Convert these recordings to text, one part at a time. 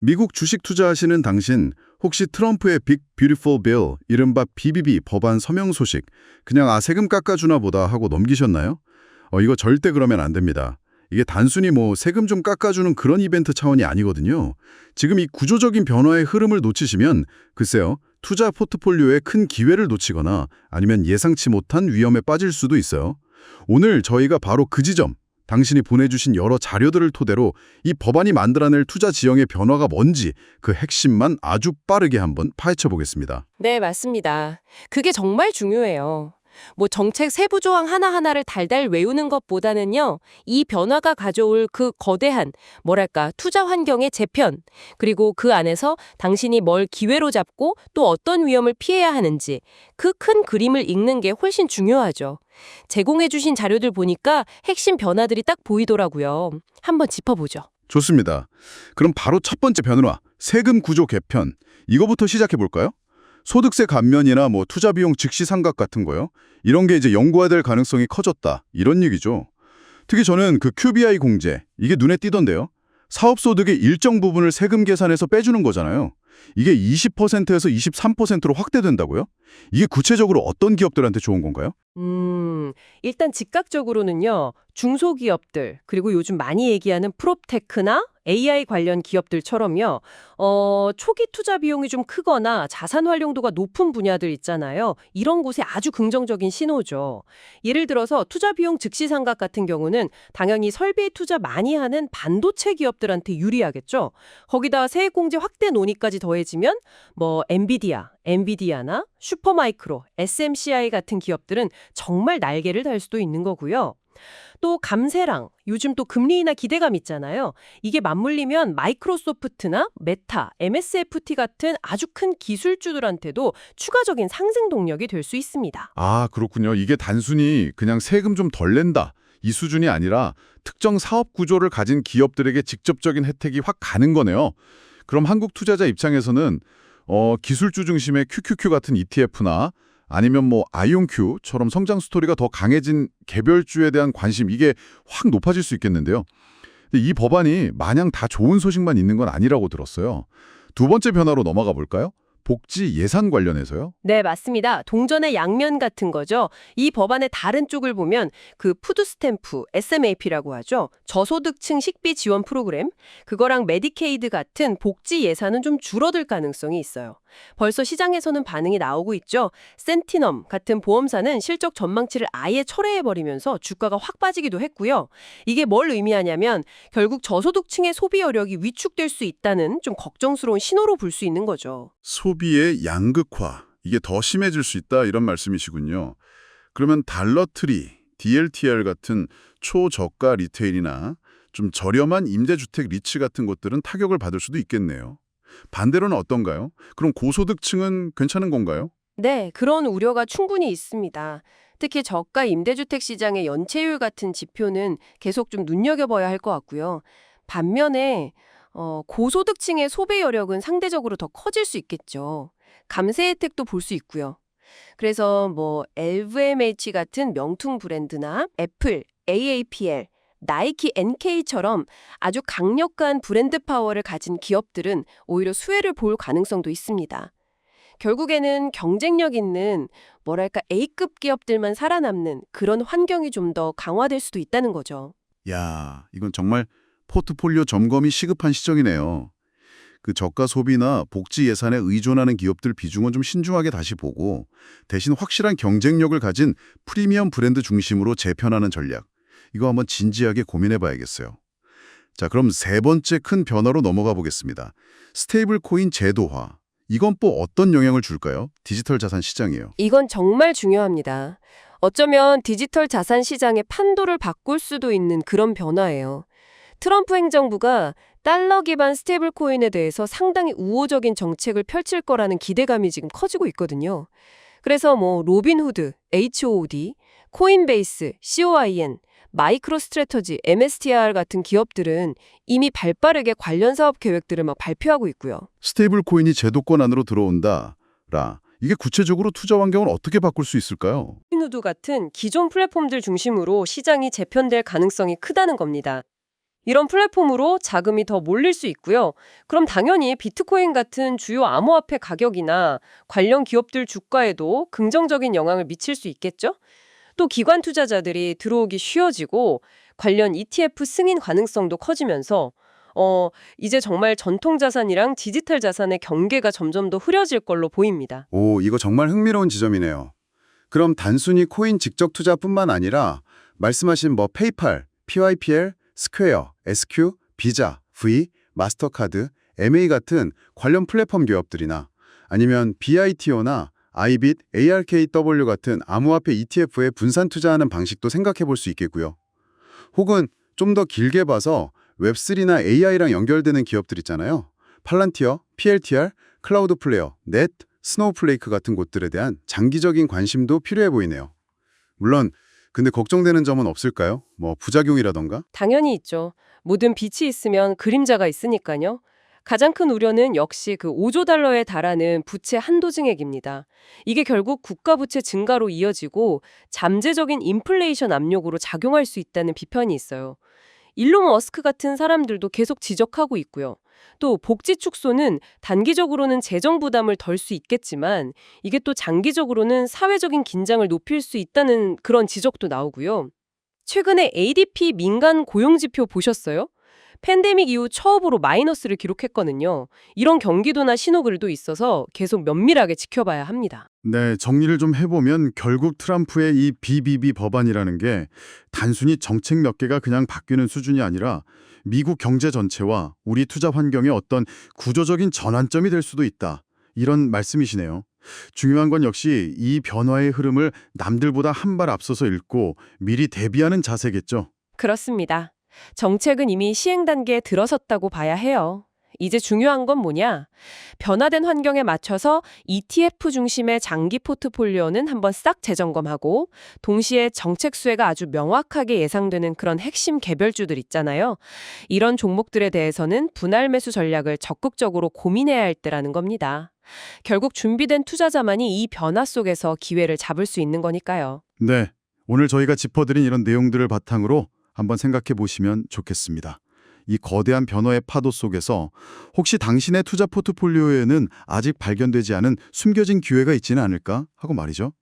미국 주식 투자하시는 당신 혹시 트럼프의 빅 뷰티풀 빌 이른바 BBB 법안 서명 소식 그냥 세금 깎아주나 보다 하고 넘기셨나요? 이거 절대 그러면 안 됩니다. 이게 단순히 세금 좀 깎아주는 그런 이벤트 차원이 아니거든요. 지금 이 구조적인 변화의 흐름을 놓치시면 글쎄요, 투자 포트폴리오에 큰 기회를 놓치거나 아니면 예상치 못한 위험에 빠질 수도 있어요. 오늘 저희가 바로 그 지점, 당신이 보내주신 여러 자료들을 토대로 이 법안이 만들어낼 투자 지형의 변화가 뭔지 그 핵심만 아주 빠르게 한번 파헤쳐 보겠습니다. 네, 맞습니다. 그게 정말 중요해요. 정책 세부 조항 하나하나를 달달 외우는 것보다는요, 이 변화가 가져올 그 거대한, 투자 환경의 재편, 그리고 그 안에서 당신이 뭘 기회로 잡고 또 어떤 위험을 피해야 하는지 그 큰 그림을 읽는 게 훨씬 중요하죠. 제공해주신 자료들 보니까 핵심 변화들이 딱 보이더라고요. 한번 짚어보죠. 좋습니다. 그럼 바로 첫 번째 변화, 세금 구조 개편. 이거부터 시작해 볼까요? 소득세 감면이나 투자 비용 즉시 상각 같은 거요. 이런 게 이제 연구화될 가능성이 커졌다. 이런 얘기죠. 특히 저는 그 QBI 공제, 이게 눈에 띄던데요. 사업소득의 일정 부분을 세금 계산에서 빼주는 거잖아요. 이게 20%에서 23%로 확대된다고요? 이게 구체적으로 어떤 기업들한테 좋은 건가요? 일단 즉각적으로는요, 중소기업들, 그리고 요즘 많이 얘기하는 프롭테크나 AI 관련 기업들처럼요, 초기 투자 비용이 좀 크거나 자산 활용도가 높은 분야들 있잖아요. 이런 곳에 아주 긍정적인 신호죠. 예를 들어서 투자 비용 즉시 상각 같은 경우는 당연히 설비에 투자 많이 하는 반도체 기업들한테 유리하겠죠. 거기다 세액공제 확대 논의까지 더해지면 엔비디아나 슈퍼마이크로, SMCI 같은 기업들은 정말 날개를 달 수도 있는 거고요. 또 감세랑 요즘 또 금리 인하 기대감 있잖아요. 이게 맞물리면 마이크로소프트나 메타, MSFT 같은 아주 큰 기술주들한테도 추가적인 상승 동력이 될 수 있습니다. 아, 그렇군요. 이게 단순히 그냥 세금 좀 덜 낸다. 이 수준이 아니라 특정 사업 구조를 가진 기업들에게 직접적인 혜택이 확 가는 거네요. 그럼 한국 투자자 입장에서는 기술주 중심의 QQQ 같은 ETF나 아니면 아이온큐처럼 성장 스토리가 더 강해진 개별주에 대한 관심 이게 확 높아질 수 있겠는데요. 근데 이 법안이 마냥 다 좋은 소식만 있는 건 아니라고 들었어요. 두 번째 변화로 넘어가 볼까요? 복지 예산 관련해서요. 네, 맞습니다. 동전의 양면 같은 거죠. 이 법안의 다른 쪽을 보면 그 푸드스탬프, SMAP라고 하죠. 저소득층 식비 지원 프로그램, 그거랑 메디케이드 같은 복지 예산은 좀 줄어들 가능성이 있어요. 벌써 시장에서는 반응이 나오고 있죠. 센티넘 같은 보험사는 실적 전망치를 아예 철회해버리면서 주가가 확 빠지기도 했고요. 이게 뭘 의미하냐면 결국 저소득층의 소비 여력이 위축될 수 있다는 좀 걱정스러운 신호로 볼 수 있는 거죠. 소비의 양극화, 이게 더 심해질 수 있다 이런 말씀이시군요. 그러면 달러트리, DLTR 같은 초저가 리테일이나 좀 저렴한 임대주택 리츠 같은 곳들은 타격을 받을 수도 있겠네요. 반대로는 어떤가요? 그럼 고소득층은 괜찮은 건가요? 네, 그런 우려가 충분히 있습니다. 특히 저가 임대주택 시장의 연체율 같은 지표는 계속 좀 눈여겨봐야 할 것 같고요. 반면에 고소득층의 소비 여력은 상대적으로 더 커질 수 있겠죠. 감세 혜택도 볼 수 있고요. 그래서 LVMH 같은 명퉁 브랜드나 애플, AAPL, 나이키, NK처럼 아주 강력한 브랜드 파워를 가진 기업들은 오히려 수혜를 볼 가능성도 있습니다. 결국에는 경쟁력 있는 A급 기업들만 살아남는 그런 환경이 좀 더 강화될 수도 있다는 거죠. 야, 이건 정말 포트폴리오 점검이 시급한 시점이네요. 그 저가 소비나 복지 예산에 의존하는 기업들 비중은 좀 신중하게 다시 보고 대신 확실한 경쟁력을 가진 프리미엄 브랜드 중심으로 재편하는 전략. 이거 한번 진지하게 고민해 봐야겠어요. 자, 그럼 세 번째 큰 변화로 넘어가 보겠습니다. 스테이블 코인 제도화. 이건 또 어떤 영향을 줄까요? 디지털 자산 시장이에요. 이건 정말 중요합니다. 어쩌면 디지털 자산 시장의 판도를 바꿀 수도 있는 그런 변화예요. 트럼프 행정부가 달러 기반 스테이블 코인에 대해서 상당히 우호적인 정책을 펼칠 거라는 기대감이 지금 커지고 있거든요. 그래서 로빈후드, HOOD, 코인베이스, COIN, 마이크로스트래터지, MSTR 같은 기업들은 이미 발빠르게 관련 사업 계획들을 발표하고 있고요. 스테이블 코인이 제도권 안으로 들어온다. 이게 구체적으로 투자 환경을 어떻게 바꿀 수 있을까요? 코인후드 같은 기존 플랫폼들 중심으로 시장이 재편될 가능성이 크다는 겁니다. 이런 플랫폼으로 자금이 더 몰릴 수 있고요. 그럼 당연히 비트코인 같은 주요 암호화폐 가격이나 관련 기업들 주가에도 긍정적인 영향을 미칠 수 있겠죠? 또 기관 투자자들이 들어오기 쉬워지고 관련 ETF 승인 가능성도 커지면서 이제 정말 전통 자산이랑 디지털 자산의 경계가 점점 더 흐려질 걸로 보입니다. 오, 이거 정말 흥미로운 지점이네요. 그럼 단순히 코인 직접 투자뿐만 아니라 말씀하신 페이팔, PYPL, 스퀘어, SQ, 비자, V, 마스터카드, MA 같은 관련 플랫폼 기업들이나 아니면 BITO나 아이빗, ARKW 같은 암호화폐 ETF에 분산 투자하는 방식도 생각해 볼 수 있겠고요. 혹은 좀 더 길게 봐서 웹3나 AI랑 연결되는 기업들 있잖아요. 팔란티어, PLTR, 클라우드 플레이어, 넷, 스노우플레이크 같은 곳들에 대한 장기적인 관심도 필요해 보이네요. 물론 근데 걱정되는 점은 없을까요? 부작용이라던가? 당연히 있죠. 모든 빛이 있으면 그림자가 있으니까요. 가장 큰 우려는 역시 그 5조 달러에 달하는 부채 한도 증액입니다. 이게 결국 국가 부채 증가로 이어지고 잠재적인 인플레이션 압력으로 작용할 수 있다는 비판이 있어요. 일론 머스크 같은 사람들도 계속 지적하고 있고요. 또 복지 축소는 단기적으로는 재정 부담을 덜 수 있겠지만 이게 또 장기적으로는 사회적인 긴장을 높일 수 있다는 그런 지적도 나오고요. 최근에 ADP 민간 고용지표 보셨어요? 팬데믹 이후 처음으로 마이너스를 기록했거든요. 이런 경기도나 신호글도 있어서 계속 면밀하게 지켜봐야 합니다. 네, 정리를 좀 해보면 결국 트럼프의 이 BBB 법안이라는 게 단순히 정책 몇 개가 그냥 바뀌는 수준이 아니라 미국 경제 전체와 우리 투자 환경의 어떤 구조적인 전환점이 될 수도 있다. 이런 말씀이시네요. 중요한 건 역시 이 변화의 흐름을 남들보다 한 발 앞서서 읽고 미리 대비하는 자세겠죠. 그렇습니다. 정책은 이미 시행 단계에 들어섰다고 봐야 해요. 이제 중요한 건 뭐냐? 변화된 환경에 맞춰서 ETF 중심의 장기 포트폴리오는 한번 싹 재점검하고 동시에 정책 수혜가 아주 명확하게 예상되는 그런 핵심 개별주들 있잖아요. 이런 종목들에 대해서는 분할 매수 전략을 적극적으로 고민해야 할 때라는 겁니다. 결국 준비된 투자자만이 이 변화 속에서 기회를 잡을 수 있는 거니까요. 네, 오늘 저희가 짚어드린 이런 내용들을 바탕으로 한번 생각해 보시면 좋겠습니다. 이 거대한 변화의 파도 속에서 혹시 당신의 투자 포트폴리오에는 아직 발견되지 않은 숨겨진 기회가 있지는 않을까 하고 말이죠.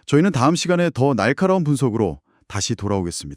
저희는 다음 시간에 더 날카로운 분석으로 다시 돌아오겠습니다.